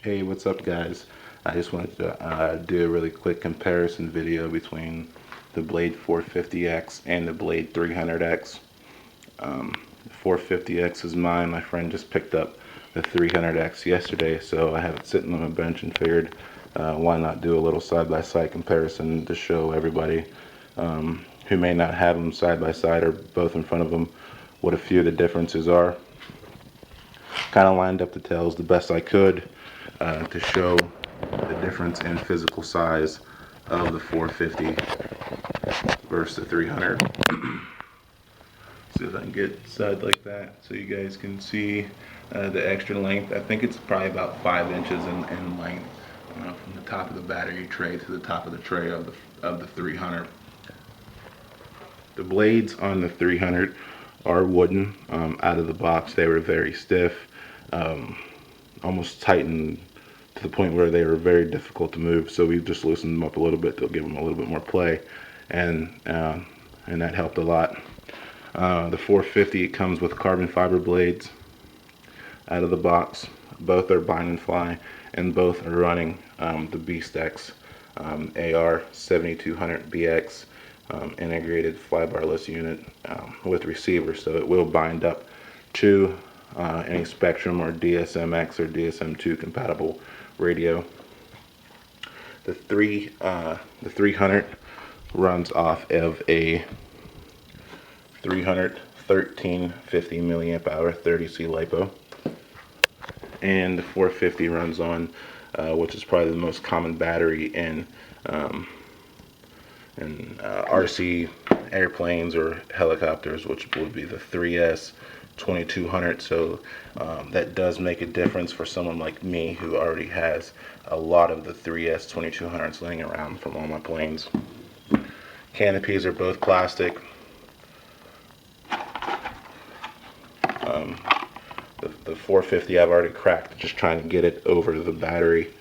Hey, what's up, guys? I just wanted to do a really quick comparison video between the Blade 450X and the Blade 300X. The 450X is mine. My friend just picked up the 300X yesterday, so I have it sitting on a bench and figured why not do a little side-by-side comparison to show everybody who may not have them side by side or both in front of them what a few of the differences are. Kind of lined up the tails the best I could to show the difference in physical size of the 450 versus the 300. See if I can get side like that so you guys can see the extra length. I think it's probably about 5 inches in length from the top of the battery tray to the top of the tray of the 300. The blades on the 300 are wooden. Out of the box they were very stiff, almost tightened to the point where they were very difficult to move. So we've just loosened them up a little bit to give them a little bit more play, and that helped a lot. The 450, it comes with carbon fiber blades out of the box. Both are bind and fly, and both are running the BeastX AR 7200BX integrated flybarless unit with receiver, so it will bind up to any Spectrum or DSMX or DSM2 compatible radio. The 300 runs off of a 300 1350 milliamp hour 30C LiPo, and the 450 runs on which is probably the most common battery in RC airplanes or helicopters, which would be the 3S 2200. So that does make a difference for someone like me who already has a lot of the 3S 2200s laying around from all my planes. Canopies are both plastic. The 450 I've already cracked, just trying to get it over the battery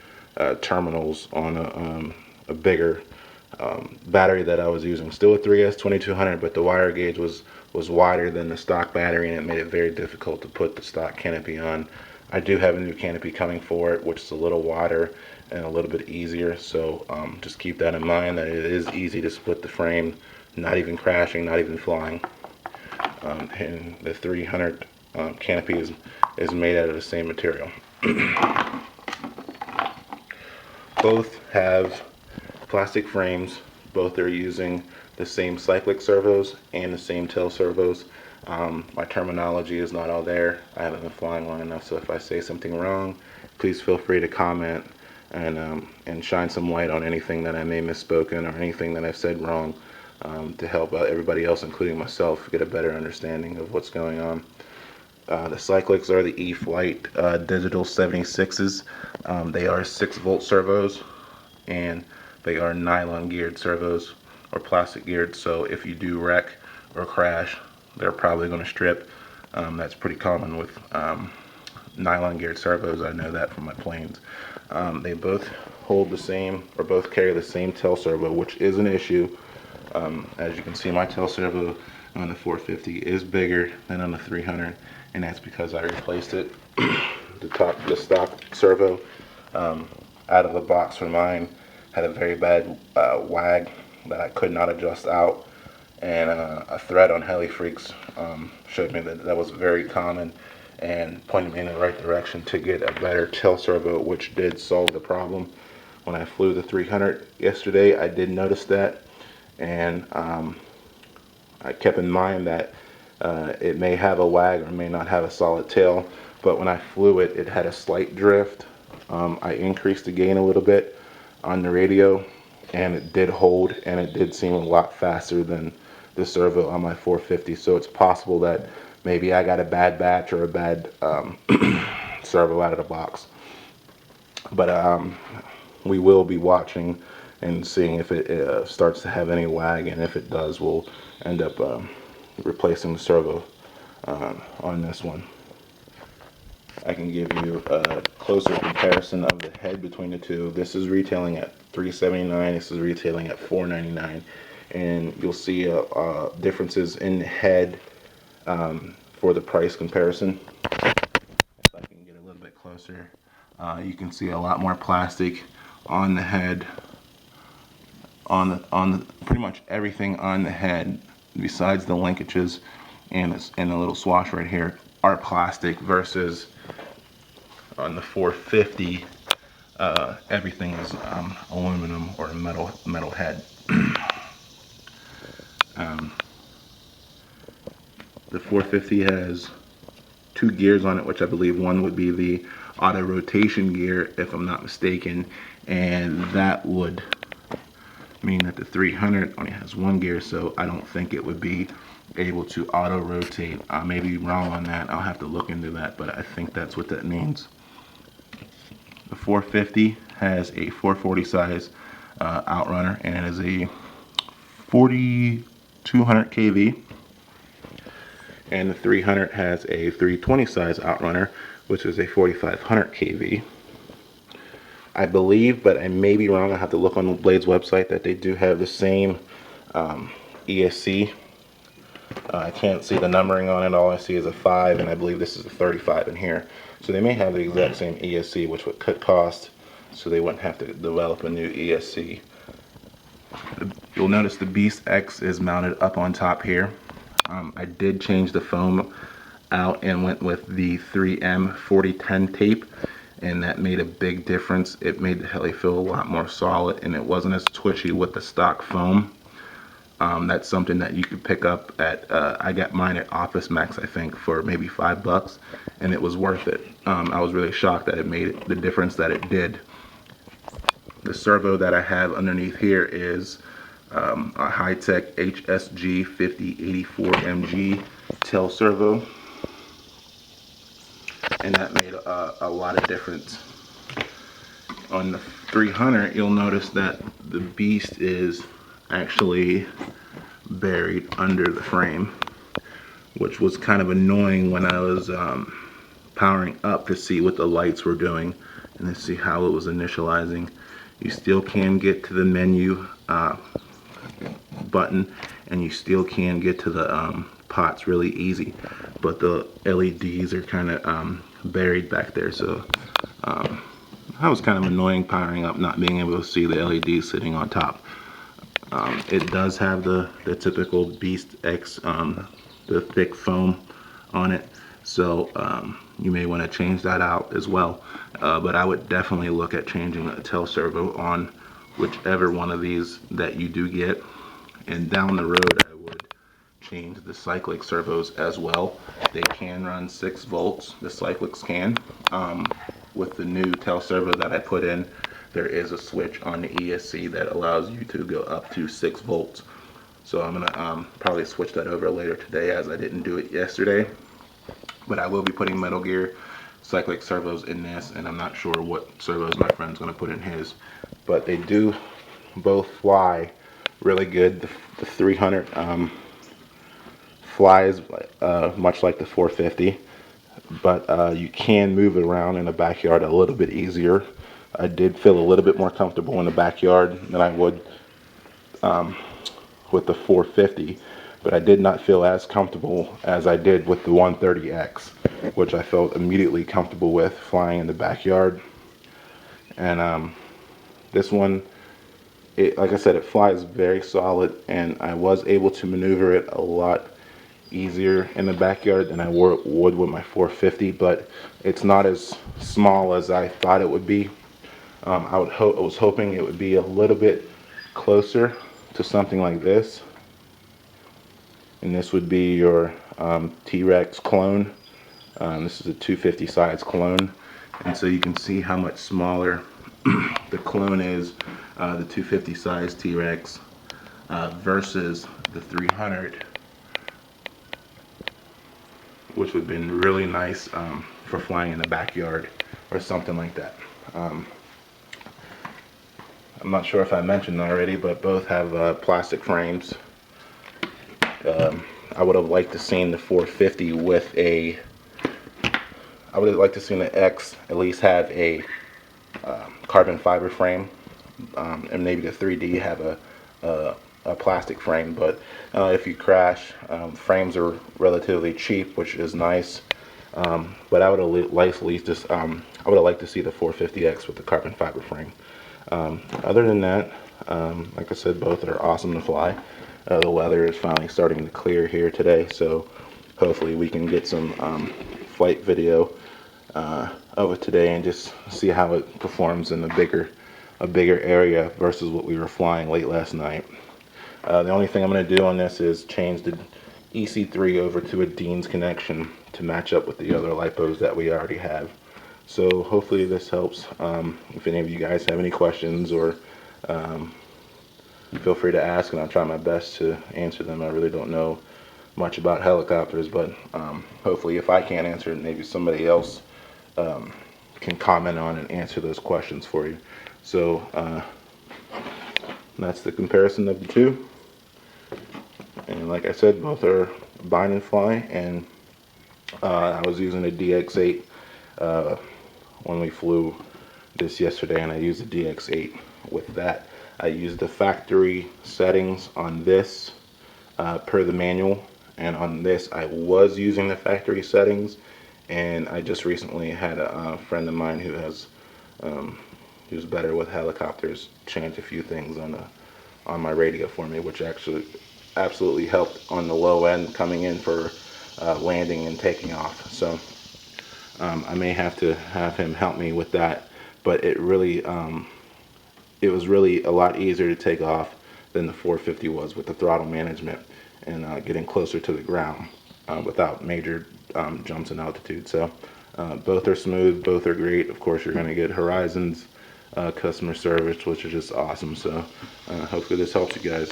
terminals on a bigger battery that I was using. Still a 3S 2200, but the wire gauge was wider than the stock battery, and it made it very difficult to put the stock canopy on. I do have a new canopy coming for it, which is a little wider and a little bit easier, so just keep that in mind, that it is easy to split the frame, not even crashing, not even flying. And the 300 canopy is made out of the same material. Both have plastic frames. Both are using the same cyclic servos and the same tail servos. My terminology is not all there. I haven't been flying long enough, so if I say something wrong, please feel free to comment and shine some light on anything that I may have misspoken or anything that I've said wrong, to help everybody else, including myself, get a better understanding of what's going on. The cyclics are the E-Flite digital 76s. They are 6-volt servos, and they are nylon geared servos or plastic geared, so if you do wreck or crash, they're probably going to strip. That's pretty common with nylon geared servos. I know that from my planes. They both hold the same, or both carry the same tail servo, which is an issue. As you can see, my tail servo on the 450 is bigger than on the 300, and that's because I replaced it. The stock servo out of the box for mine had a very bad wag that I could not adjust out, and a thread on HeliFreaks showed me that was very common and pointed me in the right direction to get a better tail servo, which did solve the problem. When I flew the 300 yesterday, I did notice that, and I kept in mind that it may have a wag or may not have a solid tail, but when I flew it, it had a slight drift. I increased the gain a little bit on the radio, and it did hold, and it did seem a lot faster than the servo on my 450. So it's possible that maybe I got a bad batch or a bad servo out of the box. But we will be watching and seeing if it starts to have any wag, and if it does, we'll end up replacing the servo on this one. I can give you a closer comparison of the head between the two. This is retailing at $379. This is retailing at $499, and you'll see differences in the head for the price comparison. If I can get a little bit closer, You can see a lot more plastic on the head, on pretty much everything on the head, besides the linkages and the little swash right here, are plastic, versus on the 450, everything is aluminum or metal head. The 450 has 2 gears on it, which I believe one would be the auto rotation gear, if I'm not mistaken, and that would mean that the 300 only has 1 gear, so I don't think it would be able to auto rotate. I may be wrong on that. I'll have to look into that, but I think that's what that means. The 450 has a 440 size outrunner, and it is a 4200 kV. And the 300 has a 320 size outrunner, which is a 4500 kV. I believe, but I may be wrong, I have to look on the Blade's website, that they do have the same ESC. I can't see the numbering on it. All I see is a 5, and I believe this is a 35 in here. So they may have the exact same ESC, which would cut cost, so they wouldn't have to develop a new ESC. You'll notice the Beast X is mounted up on top here. I did change the foam out and went with the 3M 4010 tape, and that made a big difference. It made the heli feel a lot more solid, and it wasn't as twitchy with the stock foam. That's something that you could pick up at, I got mine at Office Max, I think, for maybe $5, and it was worth it. I was really shocked that it made the difference that it did. The servo that I have underneath here is a high-tech HSG 5084MG tail servo, and that made a lot of difference. On the 300, you'll notice that the Beast is actually buried under the frame, which was kind of annoying when I was powering up to see what the lights were doing and to see how it was initializing. You still can get to the menu button, and you still can get to the pots really easy, but the LEDs are kind of buried back there, so that was kind of annoying powering up, not being able to see the LEDs sitting on top. It does have the typical Beast X, the thick foam on it, so you may want to change that out as well, but I would definitely look at changing a tail servo on whichever one of these that you do get. And down the road, I would change the cyclic servos as well. They can run 6 volts, the cyclics can. With the new tail servo that I put in, there is a switch on the ESC that allows you to go up to 6 volts. So I'm gonna probably switch that over later today, as I didn't do it yesterday. But I will be putting Metal Gear cyclic servos in this, and I'm not sure what servos my friend's gonna put in his. But they do both fly really good. The 300 flies much like the 450, but you can move it around in the backyard a little bit easier. I did feel a little bit more comfortable in the backyard than I would with the 450, but I did not feel as comfortable as I did with the 130X, which I felt immediately comfortable with flying in the backyard. And this one, like I said, it flies very solid, and I was able to maneuver it a lot easier in the backyard than I would with my 450, but it's not as small as I thought it would be. I was hoping it would be a little bit closer to something like this, and this would be your T-Rex clone. This is a 250 size clone, and so you can see how much smaller the clone is, the 250 size T-Rex versus the 300, which would have been really nice for flying in the backyard or something like that. I'm not sure if I mentioned already, but both have plastic frames. I would have liked to seen the 450 with a, I would have liked to seen the X at least have a carbon fiber frame, and maybe the 3D have a plastic frame. But if you crash, frames are relatively cheap, which is nice. But I would have I would have liked to see the 450X with the carbon fiber frame. Other than that, like I said, both are awesome to fly. The weather is finally starting to clear here today, so hopefully we can get some flight video of it today and just see how it performs in a bigger area versus what we were flying late last night. The only thing I'm going to do on this is change the EC3 over to a Dean's connection to match up with the other lipos that we already have. So hopefully this helps. If any of you guys have any questions, or feel free to ask, and I'll try my best to answer them. I really don't know much about helicopters, but hopefully if I can't answer it, maybe somebody else can comment on and answer those questions for you. So that's the comparison of the two. And like I said, both are bind and fly, and I was using a DX8 when we flew this yesterday, and I used the DX8 with that. I used the factory settings on this per the manual, and on this I was using the factory settings, and I just recently had a friend of mine who's better with helicopters change a few things on my radio for me, which actually absolutely helped on the low end coming in for landing and taking off. So I may have to have him help me with that, but it was really a lot easier to take off than the 450 was with the throttle management and getting closer to the ground without major jumps in altitude. So both are smooth, both are great. Of course, you're going to get Horizon's customer service, which is just awesome. So hopefully this helps you guys.